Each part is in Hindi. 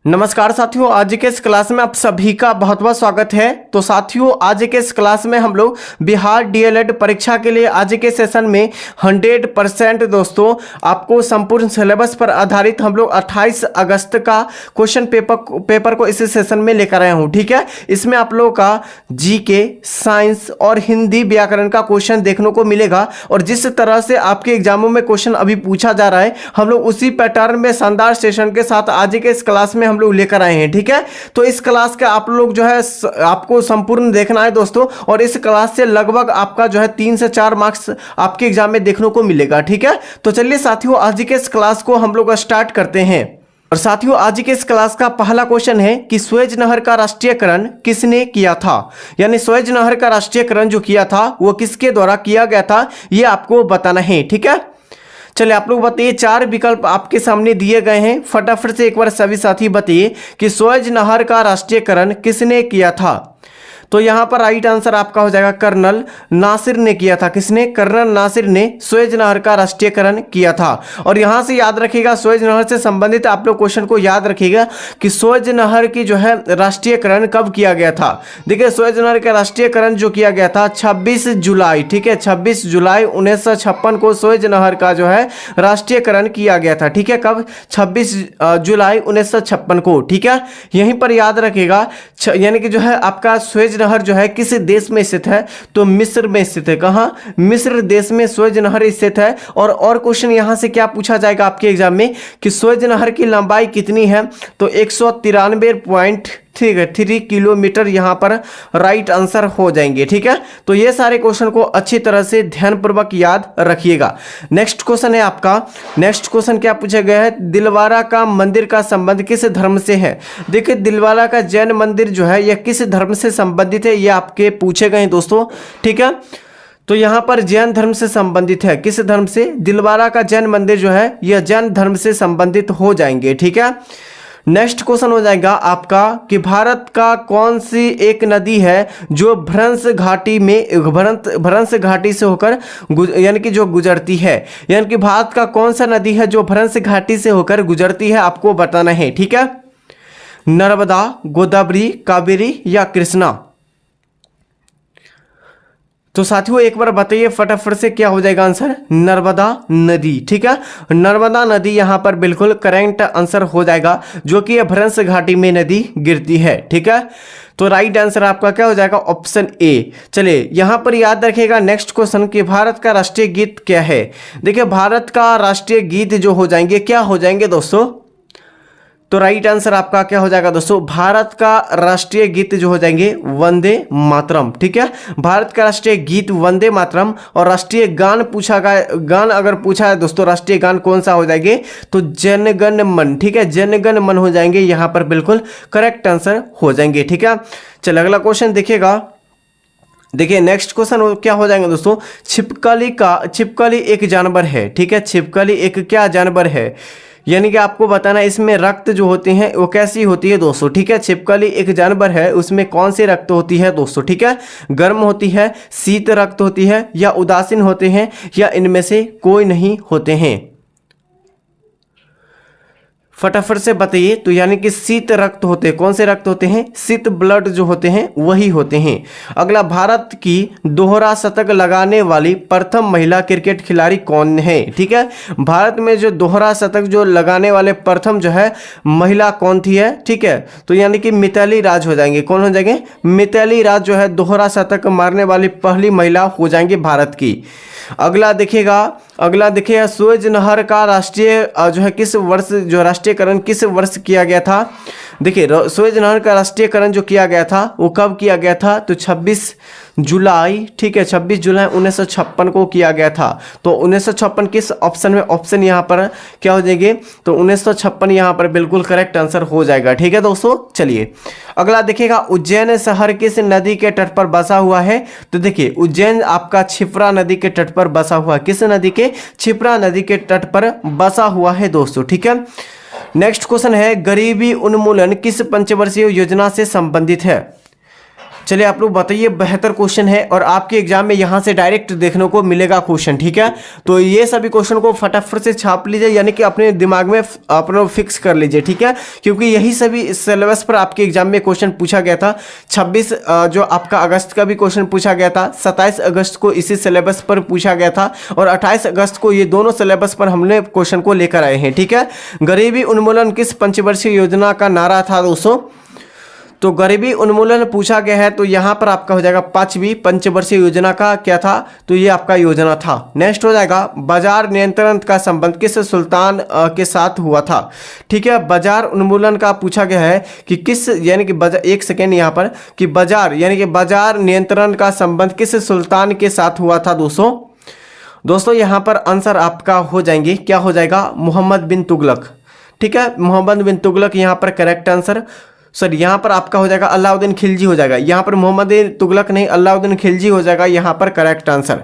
नमस्कार साथियों, आज के इस क्लास में आप सभी का बहुत बहुत स्वागत है। तो साथियों, आज के इस क्लास में हम लोग बिहार डीएलएड परीक्षा के लिए आज के सेशन में 100% दोस्तों आपको संपूर्ण सिलेबस पर आधारित हम लोग 28 अगस्त का क्वेश्चन पेपर को इस सेशन में लेकर आए हूँ। ठीक है, इसमें आप लोगों का जीके, साइंस और हिंदी व्याकरण का क्वेश्चन देखने को मिलेगा। और जिस तरह से आपके एग्जामों में क्वेश्चन अभी पूछा जा रहा है, हम लोग उसी पैटर्न में शानदार सेशन के साथ आज के इस क्लास में हम लोग लेकर आए हैं। ठीक है, तो इस क्लास का आप लोग जो है आपको संपूर्ण देखना है दोस्तों, और इस क्लास से लगभग आपका जो है 3 से 4 मार्क्स आपके एग्जाम में देखने को मिलेगा। ठीक है, तो चलिए साथियों, आज के इस क्लास को हम लोग स्टार्ट करते हैं। और साथियों, आज के इस क्लास का पहला क्वेश्चन है कि सुएज नहर का राष्ट्रीयकरण किसने किया था, यानी सुएज नहर का राष्ट्रीयकरण जो किया था वो किसके द्वारा किया गया था, ये आपको बताना है। ठीक है, चलिए आप लोग बताइए, 4 विकल्प आपके सामने दिए गए हैं, फटाफट से एक बार सभी साथी बताइए कि सुएज नहर का राष्ट्रीयकरण किसने किया था। तो यहां पर राइट आंसर आपका हो जाएगा कर्नल नासिर ने किया था। किसने? कर्नल नासिर ने सुएज नहर का राष्ट्रीयकरण किया था। और यहां से याद रखिएगा, सुएज नहर से संबंधित आप लोग क्वेश्चन को याद रखिएगा कि सुएज नहर की जो है राष्ट्रीयकरण कब किया गया था। देखिए, सुएज नहर का राष्ट्रीयकरण जो किया गया था 26 जुलाई, ठीक है, 26 जुलाई 1956 को सुएज नहर का जो है राष्ट्रीयकरण किया गया था। ठीक है, कब? 26 जुलाई 1956 को। ठीक है, यहीं पर याद रखिएगा, यानी कि जो है आपका सुएज नहर जो है किस देश में स्थित है, तो मिस्र में स्थित है। कहां? मिस्र देश में सुएज नहर स्थित है। और क्वेश्चन यहां से क्या पूछा जाएगा आपके एग्जाम में कि सुएज नहर की लंबाई कितनी है, तो 193.3 किलोमीटर यहां पर राइट आंसर हो जाएंगे। ठीक है, तो ये सारे क्वेश्चन को अच्छी तरह से ध्यानपूर्वक याद रखिएगा। नेक्स्ट क्वेश्चन है आपका, नेक्स्ट क्वेश्चन क्या पूछा गया है, दिलवारा का मंदिर का संबंध किस धर्म से है। देखिए, दिलवारा का जैन मंदिर जो है यह किस धर्म से संबंधित है, ये आपके पूछे गए हैं दोस्तों। ठीक है, तो यहां पर जैन धर्म से संबंधित है। किस धर्म से? दिलवारा का जैन मंदिर जो है यह जैन धर्म से संबंधित हो जाएंगे। ठीक है, नेक्स्ट क्वेश्चन हो जाएगा आपका कि भारत का कौन सी एक नदी है जो भ्रंश घाटी में भ्रंश घाटी से होकर यानी कि जो गुजरती है, यानी कि भारत का कौन सा नदी है जो भ्रंश घाटी से होकर गुजरती है, आपको बताना है। ठीक है, नर्मदा, गोदावरी, कावेरी या कृष्णा। तो साथियों एक बार बताइए फटाफट से, क्या हो जाएगा आंसर? नर्मदा नदी। ठीक है, नर्मदा नदी यहां पर बिल्कुल करेक्ट आंसर हो जाएगा, जो कि भ्रंश घाटी में नदी गिरती है। ठीक है, तो राइट आंसर आपका क्या हो जाएगा? Option A. चलिए यहां पर याद रखिएगा नेक्स्ट क्वेश्चन कि भारत का राष्ट्रीय गीत क्या है। देखिए, भारत का राष्ट्रीय गीत जो हो जाएंगे, क्या हो जाएंगे दोस्तों? तो राइट आंसर आपका क्या हो जाएगा दोस्तों? भारत का राष्ट्रीय गीत जो हो जाएंगे वंदे मातरम। ठीक है, भारत का राष्ट्रीय गीत वंदे मातरम। और राष्ट्रीय गान पूछा गया, गान अगर पूछा है दोस्तों, राष्ट्रीय गान कौन सा हो जाएंगे, तो जन गण मन। ठीक है, जन गण मन हो जाएंगे, यहां पर बिल्कुल करेक्ट आंसर हो जाएंगे। ठीक है, चलिए अगला क्वेश्चन देखिएगा। देखिए नेक्स्ट क्वेश्चन क्या हो जाएंगे दोस्तों, छिपकली एक जानवर है। ठीक है, छिपकली एक क्या जानवर है, यानी कि आपको बताना है इसमें रक्त जो होती हैं वो कैसी होती है दोस्तों। ठीक है, छिपकली एक जानवर है, उसमें कौन सी रक्त होती है दोस्तों। ठीक है, गर्म होती है, शीत रक्त होती है, या उदासीन होते हैं, या इनमें से कोई नहीं होते हैं। फटाफट से बताइए। तो यानी कि शीत रक्त होते हैं। कौन से रक्त होते हैं? शीत ब्लड जो होते हैं वही होते हैं। अगला, भारत की दोहरा शतक लगाने वाली प्रथम महिला क्रिकेट खिलाड़ी कौन है। ठीक है, भारत में जो दोहरा शतक जो लगाने वाले प्रथम जो है महिला कौन थी है। ठीक है, तो यानी कि मिताली राज हो जाएंगे। कौन हो जाएंगे? मिताली राज जो है दोहरा शतक मारने वाली पहली महिला हो जाएंगी भारत की। अगला देखिएगा सुएज नहर का राष्ट्रीय जो है किस वर्ष जो राष्ट्रीयकरण किस वर्ष किया गया था। देखिए, सुएज नहर का राष्ट्रीयकरण जो किया गया था वो कब किया गया था, तो 26 जुलाई। ठीक है, 26 जुलाई 1956 को किया गया था। तो 1956 किस ऑप्शन में? ऑप्शन यहाँ पर क्या हो जाएंगे, तो 1956 यहाँ पर बिल्कुल करेक्ट आंसर हो जाएगा। ठीक है दोस्तों, चलिए अगला देखिएगा, उज्जैन शहर किस नदी के तट पर बसा हुआ है। तो देखिए, उज्जैन आपका क्षिप्रा नदी के तट पर बसा हुआ है। किस नदी के? क्षिप्रा नदी के तट पर बसा हुआ है दोस्तों। ठीक है, नेक्स्ट क्वेश्चन है, गरीबी उन्मूलन किस पंचवर्षीय योजना से संबंधित है। चलिए आप लोग बताइए, बेहतर क्वेश्चन है और आपके एग्जाम में यहाँ से डायरेक्ट देखने को मिलेगा क्वेश्चन, ठीक है। तो ये सभी क्वेश्चन को फटाफट से छाप लीजिए, यानी कि अपने दिमाग में अपना फिक्स कर लीजिए, ठीक है, क्योंकि यही सभी सिलेबस पर आपके एग्जाम में क्वेश्चन पूछा गया था। 26 जो आपका अगस्त का भी क्वेश्चन पूछा गया था, 27 अगस्त को इसी सिलेबस पर पूछा गया था और 28 अगस्त को ये दोनों सिलेबस पर हमने क्वेश्चन को लेकर आए हैं, ठीक है। गरीबी उन्मूलन किस पंचवर्षीय योजना का नारा था दोस्तों? तो गरीबी उन्मूलन पूछा गया है, तो यहाँ पर आपका हो जाएगा 5वीं पंचवर्षीय योजना का क्या था, तो ये आपका योजना था। नेक्स्ट हो जाएगा बाजार नियंत्रण का संबंध किस सुल्तान के साथ हुआ था, ठीक है। बाजार उन्मूलन का पूछा गया है कि किस, यानी कि एक सेकेंड यहाँ पर, कि बाजार यानी कि बाजार नियंत्रण का संबंध किस सुल्तान के साथ हुआ था दोस्तों यहाँ पर आंसर आपका हो जाएंगे, क्या हो जाएगा, मोहम्मद बिन तुगलक, ठीक है। मोहम्मद बिन तुगलक यहाँ पर करेक्ट आंसर। सर यहाँ पर आपका हो जाएगा अलाउद्दीन खिलजी हो जाएगा, यहाँ पर मोहम्मद बिन तुगलक नहीं, अलाउद्दीन खिलजी हो जाएगा यहाँ पर करेक्ट आंसर।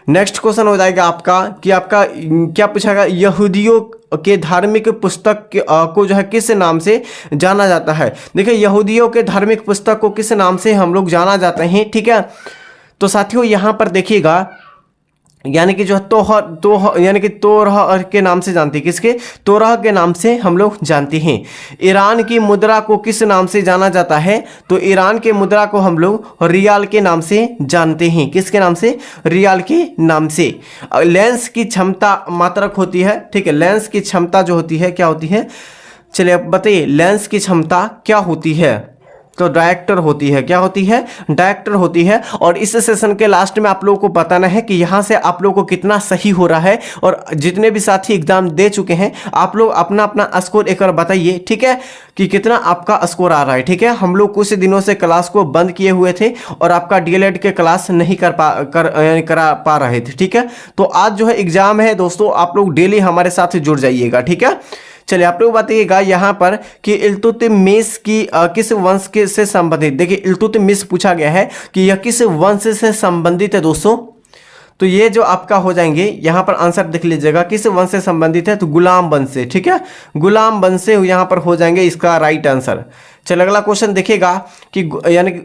नेक्स्ट क्वेश्चन हो जाएगा आपका कि आपका क्या पूछा, यहूदियों के धार्मिक पुस्तक को जो है किस नाम से जाना जाता है। देखिए यहूदियों के धार्मिक पुस्तक को किस नाम से हम लोग जाना जाते हैं, ठीक है। तो साथियों यहाँ पर देखिएगा, यानी कि जो यानी कि तोरह के नाम से जानते हैं, किसके, तोरह के नाम से हम लोग जानते हैं। ईरान की मुद्रा को किस नाम से जाना जाता है, तो ईरान के मुद्रा को हम लोग रियाल के नाम से जानते हैं, किसके नाम से, रियाल के नाम से। लेंस की क्षमता मात्रक होती है, ठीक है, लेंस की क्षमता जो होती है क्या होती है, चलिए अब बताइए लेंस की क्षमता क्या होती है, तो डायरेक्टर होती है, क्या होती है, डायरेक्टर होती है। और इस सेशन के लास्ट में आप लोगों को बताना है कि यहाँ से आप लोगों को कितना सही हो रहा है, और जितने भी साथी एग्जाम दे चुके हैं आप लोग अपना अपना स्कोर एक बार बताइए, ठीक है, कि कितना आपका स्कोर आ रहा है, ठीक है। हम लोग कुछ दिनों से क्लास को बंद किए हुए थे और आपका डीएलएड के क्लास नहीं करा पा रहे थे, ठीक है। तो आज जो है एग्जाम है दोस्तों, आप लोग डेली हमारे साथ जुड़ जाइएगा, ठीक है। चलिए आप लोग बताइएगा यहाँ पर कि इल्तुतमिश की किस वंश के से संबंधित, देखिए इल्तुतमिश पूछा गया है कि यह किस वंश से संबंधित है दोस्तों। तो ये जो आपका हो जाएंगे यहाँ पर आंसर देख लीजिएगा, किस वंश से संबंधित है, तो गुलाम वंश से, ठीक है, गुलाम वंश से यहाँ पर हो जाएंगे इसका राइट आंसर। चलिए अगला क्वेश्चन देखिएगा कि यानी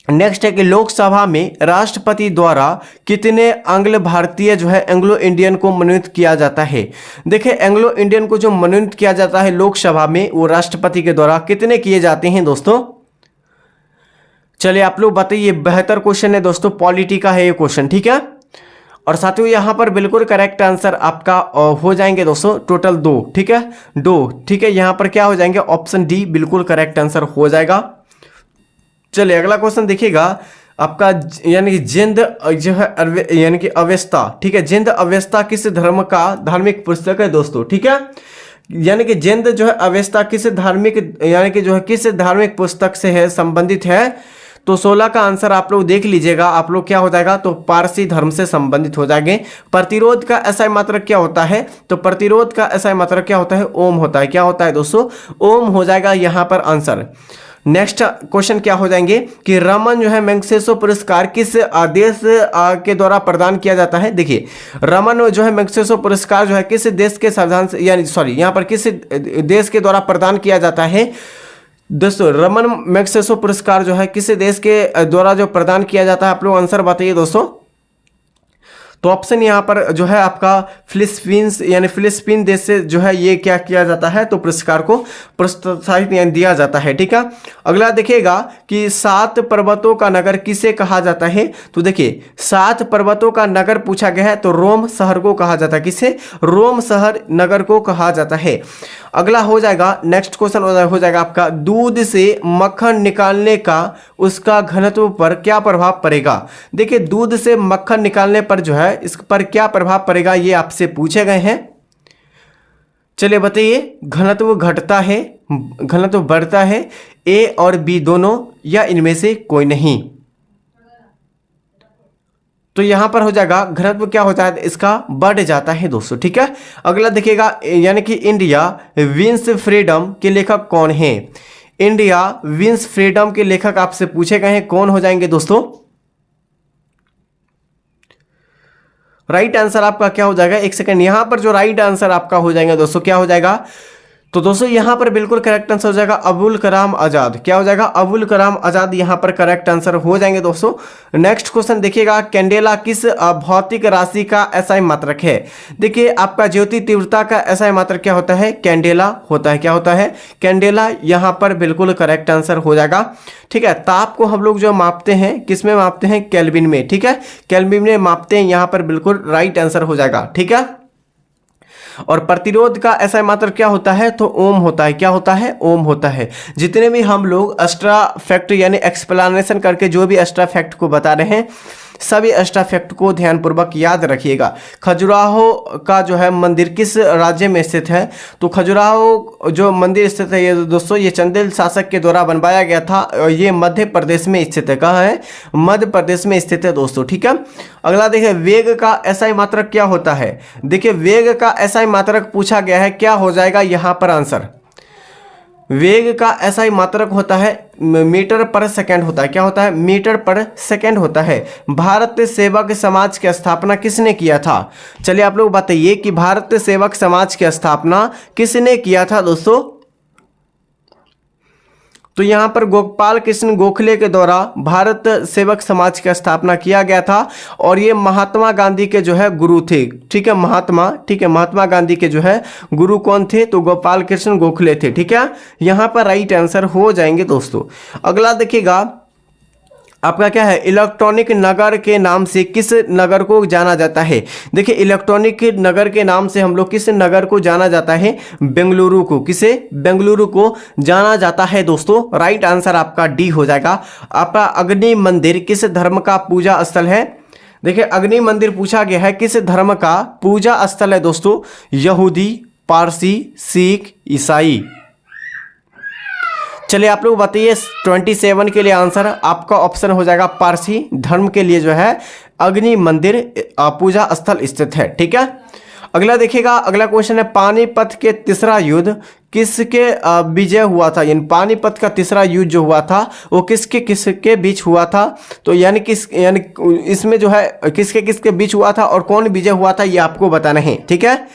नेक्स्ट है कि लोकसभा में राष्ट्रपति द्वारा कितने एंग्लो भारतीय जो है एंग्लो इंडियन को मनोनीत किया जाता है। देखिए एंग्लो इंडियन को जो मनोनीत किया जाता है लोकसभा में, वो राष्ट्रपति के द्वारा कितने किए जाते हैं दोस्तों। चलिए आप लोग बताइए, बेहतर क्वेश्चन है दोस्तों, पॉलिटी का है ये क्वेश्चन, ठीक है। और साथियों यहाँ पर बिल्कुल करेक्ट आंसर आपका हो जाएंगे दोस्तों टोटल 2, ठीक है, 2, ठीक है। यहाँ पर क्या हो जाएंगे, ऑप्शन डी बिल्कुल करेक्ट आंसर हो जाएगा। चलिए अगला क्वेश्चन देखिएगा आपका, यानी कि जिंद जो है यानी कि अवेस्ता, ठीक है, जिंद अवेस्ता किस धर्म का धार्मिक पुस्तक है दोस्तों, ठीक है। यानी कि जिंद जो है अवेस्ता किस धार्मिक, यानी कि जो है किस धार्मिक पुस्तक से है, संबंधित है। तो 16 का आंसर आप लोग देख लीजिएगा, आप लोग क्या हो जाएगा, तो पारसी धर्म से संबंधित हो जाएंगे। प्रतिरोध का एसआई मात्रक क्या होता है, तो प्रतिरोध का एसआई मात्रक क्या होता है, ओम होता है, क्या होता है दोस्तों, ओम हो जाएगा यहाँ पर आंसर। नेक्स्ट क्वेश्चन क्या हो जाएंगे कि रमन जो है मैग्सेसे पुरस्कार किस देश के द्वारा प्रदान किया जाता है। देखिए रमन जो है मैग्सेसे पुरस्कार जो है किस देश के संविधान से, यानी सॉरी यहाँ पर किस देश के द्वारा प्रदान किया जाता है दोस्तों। रमन मैग्सेसे पुरस्कार जो है किस देश के द्वारा जो प्रदान किया जाता है, आप लोग आंसर बताइए दोस्तों। तो ऑप्शन यहाँ पर जो है आपका फिलिस्पीन्स, यानी फिलिस्पीन देश से जो है ये क्या किया जाता है, तो पुरस्कार को प्रोत्साहित यानी दिया जाता है, ठीक है। अगला देखिएगा कि 7 पर्वतों का नगर किसे कहा जाता है। तो देखिए 7 पर्वतों का नगर पूछा गया है, तो रोम शहर को कहा जाता है, किसे, रोम शहर नगर को कहा जाता है। अगला हो जाएगा, नेक्स्ट क्वेश्चन हो जाएगा आपका, दूध से मक्खन निकालने का उसका घनत्व पर क्या प्रभाव पड़ेगा। देखिए दूध से मक्खन निकालने पर जो है इस पर क्या प्रभाव पड़ेगा, ये आपसे पूछे गए हैं। चलिए बताइए, घनत्व घटता है, घनत्व बढ़ता है, ए और बी दोनों, या इनमें से कोई नहीं। तो यहां पर हो जाएगा घनत्व क्या होता है इसका, बढ़ जाता है दोस्तों, ठीक है। अगला देखिएगा, यानी कि इंडिया विंस फ्रीडम के लेखक कौन है। इंडिया विंस फ्रीडम के लेखक आपसे पूछे गए हैं, कौन हो जाएंगे दोस्तों। राइट आंसर आपका क्या हो जाएगा, एक सेकंड, यहां पर जो राइट आंसर आपका हो जाएगा दोस्तों क्या हो जाएगा, तो दोस्तों यहाँ पर बिल्कुल करेक्ट आंसर हो जाएगा अबुल कलाम आज़ाद। क्या हो जाएगा? अबुल कलाम आज़ाद यहाँ पर करेक्ट आंसर हो जाएंगे दोस्तों। नेक्स्ट क्वेश्चन देखिएगा, कैंडेला किस भौतिक राशि का SI मात्रक है? देखिए आपका ज्योति तीव्रता का SI मात्रक क्या होता है? कैंडेला होता है। क्या होता है? कैंडेला। यहाँ पर बिल्कुल करेक्ट आंसर हो जाएगा। ठीक है, ताप को हम लोग जो मापते हैं किस में मापते हैं? केल्विन में। ठीक है, केल्विन में मापते हैं, यहाँ पर बिल्कुल राइट आंसर हो जाएगा। ठीक है, और प्रतिरोध का SI मात्रक क्या होता है? तो ओम होता है। क्या होता है? ओम होता है। जितने भी हम लोग एक्स्ट्रा फैक्ट यानी एक्सप्लेनेशन करके जो भी एक्स्ट्रा फैक्ट को बता रहे हैं, सभी एक्स्ट्रा फैक्ट को ध्यानपूर्वक याद रखिएगा। खजुराहो का जो है मंदिर किस राज्य में स्थित है? तो खजुराहो जो मंदिर स्थित है ये दोस्तों, ये चंदेल शासक के द्वारा बनवाया गया था। ये मध्य प्रदेश में स्थित है। कहाँ है? मध्य प्रदेश में स्थित है दोस्तों। ठीक है, अगला देखिए, वेग का SI मात्रक क्या होता है? देखिए वेग का SI मात्रक पूछा गया है, क्या हो जाएगा यहाँ पर आंसर? वेग का SI मात्रक होता है मीटर पर सेकंड होता है। क्या होता है? मीटर पर सेकंड होता है। भारत सेवक समाज की स्थापना किसने किया था? चलिए आप लोग बताइए कि भारत सेवक समाज की स्थापना किसने किया था दोस्तों? तो यहाँ पर गोपाल कृष्ण गोखले के द्वारा भारत सेवक समाज की स्थापना किया गया था, और ये महात्मा गांधी के जो है गुरु थे। ठीक है, महात्मा गांधी के जो है गुरु कौन थे? तो गोपाल कृष्ण गोखले थे। ठीक है, यहाँ पर राइट आंसर हो जाएंगे दोस्तों। अगला देखिएगा, आपका क्या है? इलेक्ट्रॉनिक नगर के नाम से किस नगर को जाना जाता है? देखिए इलेक्ट्रॉनिक नगर के नाम से हम लोग किस नगर को जाना जाता है? बेंगलुरु को। किसे? बेंगलुरु को जाना जाता है दोस्तों। राइट आंसर आपका डी हो जाएगा। आपका अग्नि मंदिर किस धर्म का पूजा स्थल है? देखिए अग्नि मंदिर पूछा गया है किस धर्म का पूजा स्थल है दोस्तों? यहूदी, पारसी, सिख, ईसाई। चलिए आप लोग बताइए, 27 के लिए आंसर आपका ऑप्शन हो जाएगा पारसी धर्म के लिए जो है अग्नि मंदिर पूजा स्थल स्थित है। ठीक है, अगला देखिएगा, अगला क्वेश्चन है, पानीपत के तीसरा युद्ध किसके विजय हुआ था? यानी पानीपत का तीसरा युद्ध जो हुआ था वो किसके किसके बीच हुआ था? तो यानी इसमें जो है किसके किसके बीच हुआ था और कौन विजय हुआ था, ये आपको बताना है। ठीक है,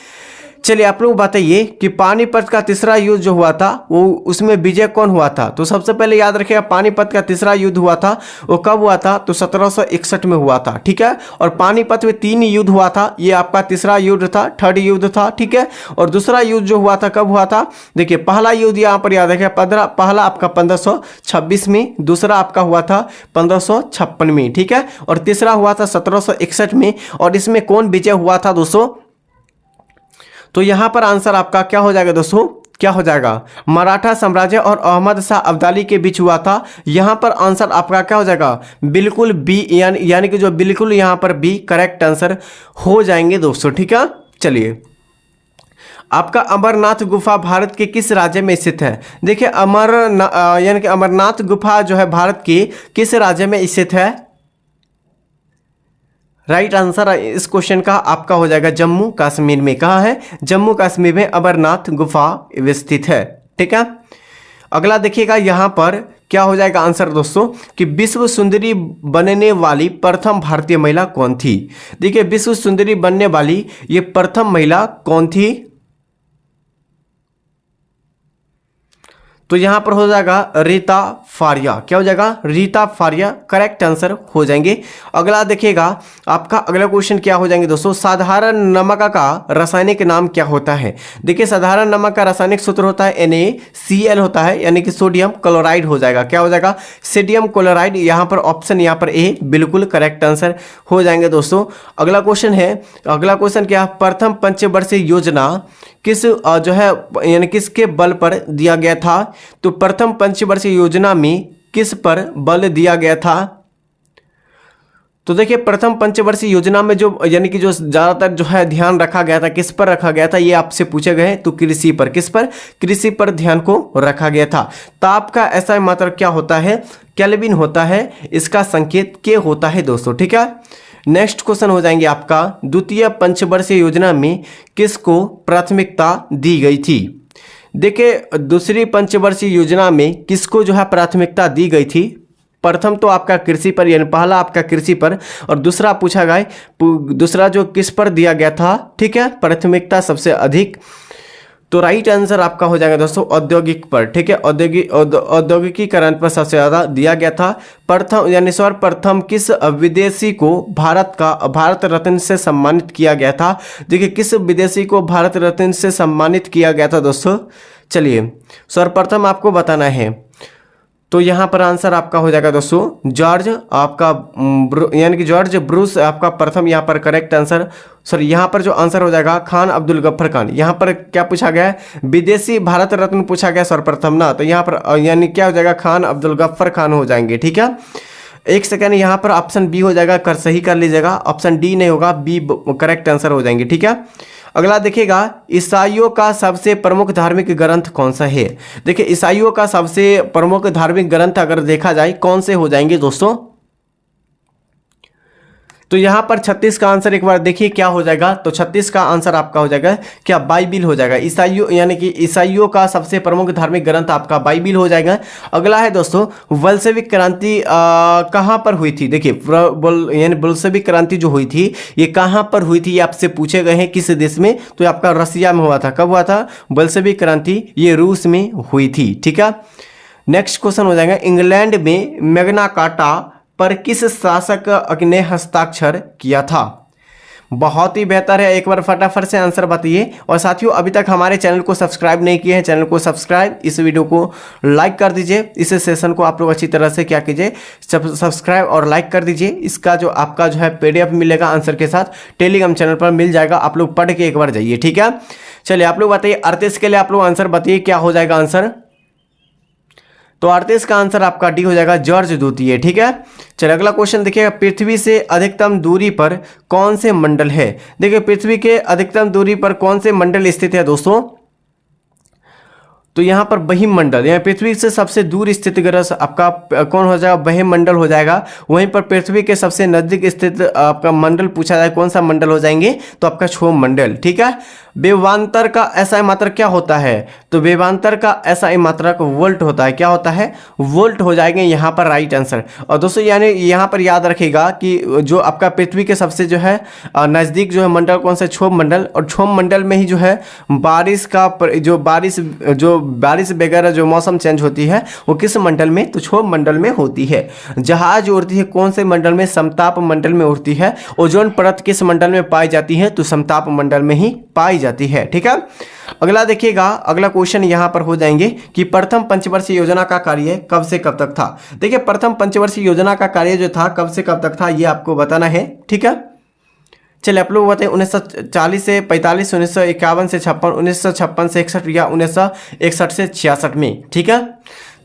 चलिए आप लोग बताइए कि पानीपत का तीसरा युद्ध जो हुआ था वो उसमें विजय कौन हुआ था? तो सबसे पहले याद रखिएगा, पानीपत का तीसरा युद्ध हुआ था वो कब हुआ था? तो 1761 में हुआ था। ठीक है, और पानीपत में 3 युद्ध हुआ था, ये आपका तीसरा युद्ध था, थर्ड युद्ध था। ठीक है, और दूसरा युद्ध जो हुआ था कब हुआ था? देखिए पहला युद्ध यहाँ पर याद रखिए, पहला आपका 1526 में, दूसरा आपका हुआ था 1556 में। ठीक है, और तीसरा हुआ था 1761 में। और इसमें कौन विजय हुआ था दोस्तों? तो यहां पर आंसर आपका क्या हो जाएगा दोस्तों? क्या हो जाएगा? मराठा साम्राज्य और अहमद शाह अब्दाली के बीच हुआ था। यहां पर आंसर आपका क्या हो जाएगा? बिल्कुल बी, यानी कि जो बिल्कुल यहां पर बी करेक्ट आंसर हो जाएंगे दोस्तों। ठीक है, चलिए आपका अमरनाथ गुफा भारत के किस राज्य में स्थित है? देखिए यानी कि अमरनाथ गुफा जो है भारत के किस राज्य में स्थित है? राइट आंसर इस क्वेश्चन का आपका हो जाएगा जम्मू कश्मीर में। कहाँ है? जम्मू कश्मीर में अमरनाथ गुफा स्थित है। ठीक है, अगला देखिएगा, यहाँ पर क्या हो जाएगा आंसर दोस्तों कि विश्व सुंदरी बनने वाली प्रथम भारतीय महिला कौन थी? देखिए विश्व सुंदरी बनने वाली ये प्रथम महिला कौन थी? तो यहां पर हो जाएगा रीता फारिया। क्या हो जाएगा? रीता फारिया करेक्ट आंसर हो जाएंगे। अगला देखिएगा, आपका अगला क्वेश्चन क्या हो जाएंगे दोस्तों? साधारण नमक का रासायनिक नाम क्या होता है? देखिए साधारण नमक का रासायनिक सूत्र होता है NaCl होता है, यानी कि सोडियम क्लोराइड हो जाएगा। क्या हो जाएगा? Sodium chloride. यहाँ पर ऑप्शन यहाँ पर ए बिल्कुल करेक्ट आंसर हो जाएंगे दोस्तों। अगला क्वेश्चन है, अगला क्वेश्चन क्या? प्रथम पंचवर्षीय योजना किस जो है यानी किसके बल पर दिया गया था? तो प्रथम पंचवर्षीय योजना में किस पर बल दिया गया था? तो देखिए प्रथम पंचवर्षीय योजना में जो यानी कि जो ज़्यादातर जो है ध्यान रखा गया था, किस पर रखा गया था, ये आपसे पूछे गए। तो कृषि पर। किस पर? कृषि पर ध्यान को रखा गया था। ताप का ऐसा मात्रक क्या होता है? केल्विन होता है। इसका संकेत के होता है दोस्तों। ठीक है, नेक्स्ट क्वेश्चन हो जाएंगे आपका, द्वितीय पंचवर्षीय योजना में किसको प्राथमिकता दी गई थी? देखिए दूसरी पंचवर्षीय योजना में किसको जो है प्राथमिकता दी गई थी? प्रथम तो आपका कृषि पर, यानी पहला आपका कृषि पर, और दूसरा पूछा गया दूसरा जो किस पर दिया गया था? ठीक है, प्राथमिकता सबसे अधिक तो राइट आंसर आपका हो जाएगा दोस्तों औद्योगिक पर, ठीक है। औद्योगिकीकरण पर सबसे ज़्यादा दिया गया था। प्रथम यानी सर्वप्रथम किस विदेशी को भारत रत्न से सम्मानित किया गया था? देखिए किस विदेशी को भारत रत्न से सम्मानित किया गया था दोस्तों? चलिए सर्वप्रथम आपको बताना है। तो यहाँ पर आंसर आपका हो जाएगा दोस्तों जॉर्ज आपका यानी कि जॉर्ज ब्रूस आपका प्रथम यहाँ पर करेक्ट आंसर। सर यहाँ पर जो आंसर हो जाएगा खान अब्दुल गफ्फर खान। यहाँ पर क्या पूछा गया है? विदेशी भारत रत्न पूछा गया सर्वप्रथम ना, तो यहाँ पर यानी क्या हो जाएगा? खान अब्दुल गफ्फर खान हो जाएंगे, ठीक है। एक सेकेंड, यहाँ पर ऑप्शन बी हो जाएगा, सही कर लीजिएगा। ऑप्शन डी नहीं होगा, बी करेक्ट आंसर हो जाएंगे, ठीक है। अगला देखिएगा ईसाइयों का सबसे प्रमुख धार्मिक ग्रंथ कौन सा है? देखिए ईसाइयों का सबसे प्रमुख धार्मिक ग्रंथ अगर देखा जाए कौन से हो जाएंगे दोस्तों? तो यहाँ पर 36 का आंसर एक बार देखिए क्या हो जाएगा। तो 36 का आंसर आपका हो जाएगा क्या? बाइबिल हो जाएगा। ईसाइयों यानी कि ईसाइयों का सबसे प्रमुख धार्मिक ग्रंथ आपका बाइबिल हो जाएगा। अगला है दोस्तों बोल्शेविक क्रांति कहाँ पर हुई थी? देखिए यानी बोल्शेविक क्रांति जो हुई थी ये कहाँ पर हुई थी? ये आपसे पूछे गए हैं किस देश में? तो ये आपका रसिया में हुआ था। कब हुआ था बोल्शेविक क्रांति? ये रूस में हुई थी, ठीक है। नेक्स्ट क्वेश्चन हो जाएगा इंग्लैंड में मैग्ना कार्टा पर किस शासक ने हस्ताक्षर किया था? बहुत ही बेहतर है, एक बार फटाफट से आंसर बताइए। और साथियों अभी तक हमारे चैनल को सब्सक्राइब नहीं किए हैं, चैनल को सब्सक्राइब, इस वीडियो को लाइक कर दीजिए। इस सेशन को आप लोग अच्छी तरह से क्या कीजिए, सब्सक्राइब और लाइक कर दीजिए। इसका जो आपका जो है PDF मिलेगा आंसर के साथ, टेलीग्राम चैनल पर मिल जाएगा, आप लोग पढ़ के एक बार जाइए, ठीक है। चलिए आप लोग बताइए 38 के लिए आप लोग आंसर बताइए क्या हो जाएगा आंसर? तो 38 का आंसर आपका डी हो जाएगा जॉर्ज द्वितीय, ठीक है। चलिए अगला क्वेश्चन देखिएगा पृथ्वी से अधिकतम दूरी पर कौन से मंडल है? देखिए पृथ्वी के अधिकतम दूरी पर कौन से मंडल स्थित है दोस्तों? तो यहाँ पर बहिमंडल, यहाँ पृथ्वी से सबसे दूर स्थित ग्रह आपका कौन हो जाएगा? बहिमंडल हो जाएगा। वहीं पर पृथ्वी के सबसे नजदीक स्थित आपका मंडल पूछा जाए कौन सा मंडल हो जाएंगे? तो आपका क्षोभ मंडल, ठीक है। वेवांतर का SI मात्रक क्या होता है? तो वेवांतर का SI मात्रक वोल्ट होता है। क्या होता है? वोल्ट हो जाएंगे यहाँ पर राइट आंसर। और दोस्तों यानी यहाँ पर याद रखिएगा कि जो आपका पृथ्वी के सबसे जो है नज़दीक जो है मंडल कौन सा? क्षोभ मंडल। और क्षोभ मंडल में ही जो है बारिश का बारिश वगैरह जो मौसम चेंज होती है वो किस मंडल में? तो क्षोभ मंडल में होती है। जहाज उड़ती है कौन से मंडल में? समताप मंडल में उड़ती है। ओजोन परत किस मंडल में पाई जाती है? तो समताप मंडल में ही पाई जाती है, ठीक है। अगला देखिएगा, अगला क्वेश्चन यहां पर हो जाएंगे कि प्रथम पंचवर्षीय योजना का कार्य कब से कब तक था? देखिए प्रथम पंचवर्षीय योजना का कार्य जो था कब से कब तक था ये आपको बताना है, ठीक है। चलिए आप लोग बताएं 1940 से 45, 1951 से 56, 1956 से 61 या 1961 से 66 में, ठीक है।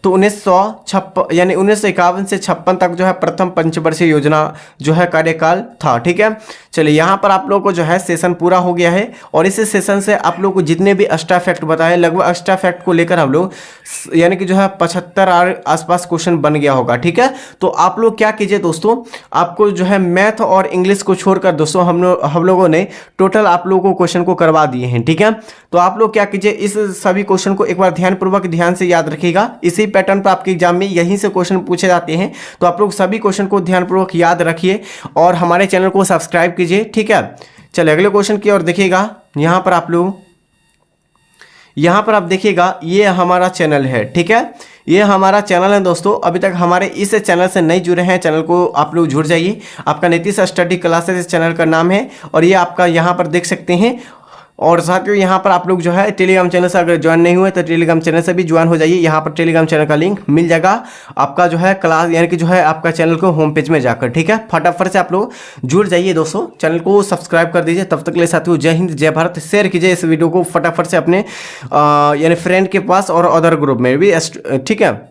तो 1956 यानी 1951 से 56 तक जो है प्रथम पंचवर्षीय योजना जो है कार्यकाल था, ठीक है। चलिए यहाँ पर आप लोगों को जो है सेशन पूरा हो गया है और इस सेशन से आप लोग को जितने भी एक्स्ट्रा फैक्ट बताए लगभग एक्स्ट्रा फैक्ट को लेकर हम लोग यानी कि जो है 75 आसपास क्वेश्चन बन गया होगा, ठीक है। तो आप लोग क्या कीजिए दोस्तों, आपको जो है मैथ और इंग्लिश को छोड़कर दोस्तों हम लोगों ने टोटल आप लोगों को क्वेश्चन को करवा दिए हैं, ठीक है। तो आप लोग क्या कीजिए इस सभी क्वेश्चन को एक बार ध्यान से याद रखिएगा। इसी पैटर्न पर आपके एग्जाम में यहीं से क्वेश्चन पूछे जाते हैं, तो आप लोग सभी क्वेश्चन को ध्यानपूर्वक याद रखिए और हमारे चैनल को सब्सक्राइब कीजिए, ठीक है। चलिए अगले क्वेश्चन की ओर देखिएगा। यहाँ पर आप देखिएगा ये हमारा चैनल है, ठीक है। ये हमारा चैनल है दोस्तों। अभी तक हमारे इस चैनल से नहीं जुड़े हैं, चैनल को आप लोग जुड़ जाइए। आपका नीतीश स्टडी क्लासेस इस चैनल का नाम है और ये आपका यहाँ पर देख सकते हैं। और साथियों यहाँ पर आप लोग जो है टेलीग्राम चैनल से अगर ज्वाइन नहीं हुए तो टेलीग्राम चैनल से भी ज्वाइन हो जाइए। यहाँ पर टेलीग्राम चैनल का लिंक मिल जाएगा आपका जो है क्लास यानी कि जो है आपका चैनल को होम पेज में जाकर, ठीक है। फटाफट से आप लोग जुड़ जाइए दोस्तों, चैनल को सब्सक्राइब कर दीजिए। तब तक के लिए साथियों जय हिंद जय भारत। शेयर कीजिए इस वीडियो को फटाफट से अपने यानी फ्रेंड के पास और अदर ग्रुप में भी, ठीक है।